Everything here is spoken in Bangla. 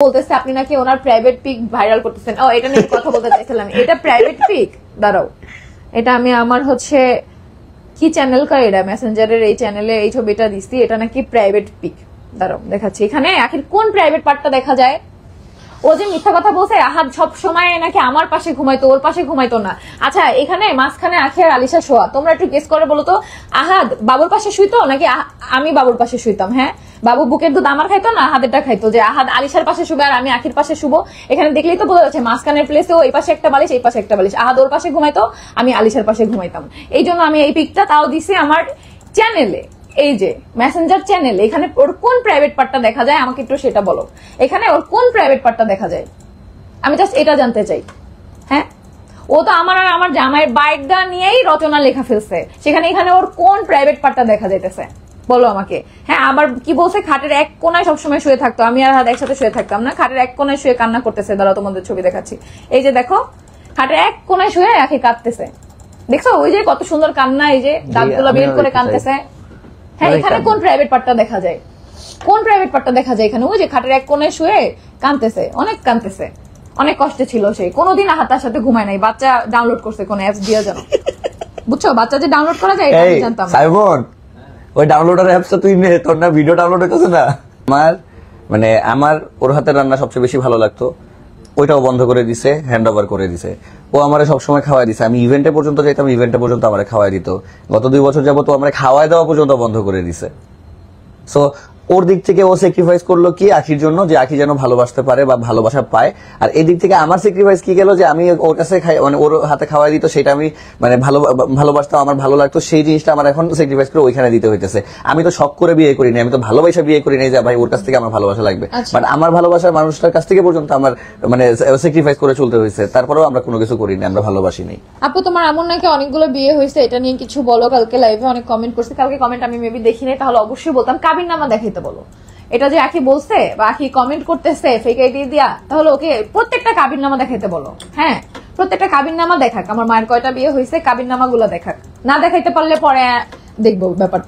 বলতেছে আপনি নাকি ওনার প্রাইভেট পিক ভাইরাল করতেছেন। ও এটা নিয়ে কথা বলতে চাইছিলাম। এটা প্রাইভেট পিক, দাঁড়াও, এটা আমি আমার হচ্ছে কি চ্যানেল কা, এটা মেসেঞ্জারের এই চ্যানেলে এই ছবিটা দিচ্ছি, এটা নাকি প্রাইভেট পিক। দাঁড়াও দেখাচ্ছি। এখানে আখির কোন প্রাইভেট পার্টটা দেখা যায়? ও যে মিথ্যা কথা বলছে আহাদ সব সময় নাকি আমার পাশে ঘুমাইতো, ওর পাশে ঘুমাইতো না। আচ্ছা এখানে মাঝখানে আখি আর আলিশা শোয়া, তোমরা একটু গেস করে বলো তো, আহাদ বাবুর পাশে শুইতো নাকি আমি বাবুর পাশে শুইতাম? হ্যাঁ, বাবু বুকের দুধ আমার খাইতো না আহাদেরটা খাইতো? যে আহাদ আলিশার পাশে শুবে আর আমি আখির পাশে শুবো, এখানে দেখলেই তো বোঝা যাচ্ছে মাঝখানের প্লেসে ও এই পাশে একটা বালিশ এই পাশে একটা বালিশ, আহাদ ওর পাশে ঘুমাইতো আমি আলিশার পাশে ঘুমাইতাম। এই জন্য আমি এই পিকটা তাও দিছি আমার চ্যানেলে, এই যে মেসেঞ্জার চ্যানেল। এখানে ওর কোন প্রাইভেট পার্টটা দেখা যায় আমাকে একটু সেটা বলো। এখানে ওর কোন প্রাইভেট পার্টটা দেখা যায় আমি জাস্ট এটা জানতে চাই। হ্যাঁ, ও তো আমার আর আমার জামাইয়ের বাইকটা নিয়েই রচনা লেখা ফেলছে, সেখানে এখানে ওর কোন প্রাইভেট পার্টটা দেখা যাইতেছে বলো আমাকে। হ্যাঁ, আবার কি বলছে, খাটের এক কোনায় সবসময় শুয়ে থাকতো, আমি আর একসাথে শুয়ে থাকতাম না, খাটের এক কোনায় শুয়ে কান্না করতেছে। দাঁড়াও তোমাদের ছবি দেখাচ্ছি, এই যে দেখো খাটের এক কোনায় শুয়ে আখি কাঁদতেছে, দেখছো ওই যে কত সুন্দর কান্না, এই যে দাঁতগুলো বের করে কাঁদতেছে। হ্যাঁ, এখানে কোন প্রাইভেট পার্টটা দেখা যায়? কোন প্রাইভেট পার্টটা দেখা যায় এখানে? ওই যে খাটের এক কোণে শুয়ে কাঁদতেছে, অনেক কাঁদতেছে, অনেক কষ্টে ছিল সে, কোনোদিন আহাতার সাথে ঘুমায় নাই। বাচ্চা ডাউনলোড করছে কোন অ্যাপস দিয়ে জানো, বুঝছো? বাচ্চা যে ডাউনলোড করা যায় এটা আমি জানতাম। সাইমন, ওই ডাউনলোডার অ্যাপসটা তুই নে, তোর না ভিডিও ডাউনলোড হইতেছে না? আমার ওর হাতের রান্না সবচেয়ে বেশি ভালো লাগতো, ওইটাও বন্ধ করে দিছে, হ্যান্ড ওভার করে দিছে। ও আমারে সবসময় খাওয়াই দিছে, আমি ইভেন্টে পর্যন্ত যাইতাম, ইভেন্টে পর্যন্ত আমারে খাওয়াই দিত। গত 2 বছর যাবত ও আমারে খাওয়াই দেওয়া পর্যন্ত বন্ধ করে দিছে। সো ওর দিক থেকে ও স্যাক্রিফাইস করলো কি আখির জন্য, যে আখি যেন ভালোবাসতে পারে বা ভালোবাসা পায়। আর এই দিক থেকে আমার স্যাক্রিফাইস কি গেল, যে আমি ওর কাছে মানে ওর হাতে খাওয়াই দিত, সেটা আমি মানে ভালোবাসতাম, আমার ভালো লাগতো, সেই জিনিসটা আমার এখন স্যাক্রিফাইস করে ওইখানে দিতে হইতেছে। আমি তো শখ করে বিয়ে করিনি, আমি তো ভালোবাসা বিয়ে করি নাই যে ভাই ওর কাছ থেকে আমার ভালোবাসা লাগবে, বাট আমার ভালোবাসার মানুষটার কাছ থেকে পর্যন্ত আমার মানে স্যাক্রিফাইস করে চলতে হয়েছে। তারপরেও আমরা কোনো কিছু করিনি, আমরা ভালোবাসি নাই। আপু তোমার এমন নাকি অনেকগুলো বিয়ে হয়েছে, এটা নিয়ে কিছু বলো। কালকে লাইভে অনেক কমেন্ট করছে, কালকে কমেন্ট আমি মেবি দেখি নাই, তাহলে অবশ্যই বলতাম কাবির নামা দেখাইতে বলো। এটা যে আখি বলছে বা আখি কমেন্ট করতেছে ফেক আইডি দিয়া, তাহলে ওকে প্রত্যেকটা কাবির নামা দেখাইতে বলো। হ্যাঁ, প্রত্যেকটা কাবির নামা দেখাক, আমার মায়ের কয়টা বিয়ে হয়েছে কাবির নামা গুলা দেখাক। না দেখাইতে পারলে পরে দেখবো ব্যাপারটা।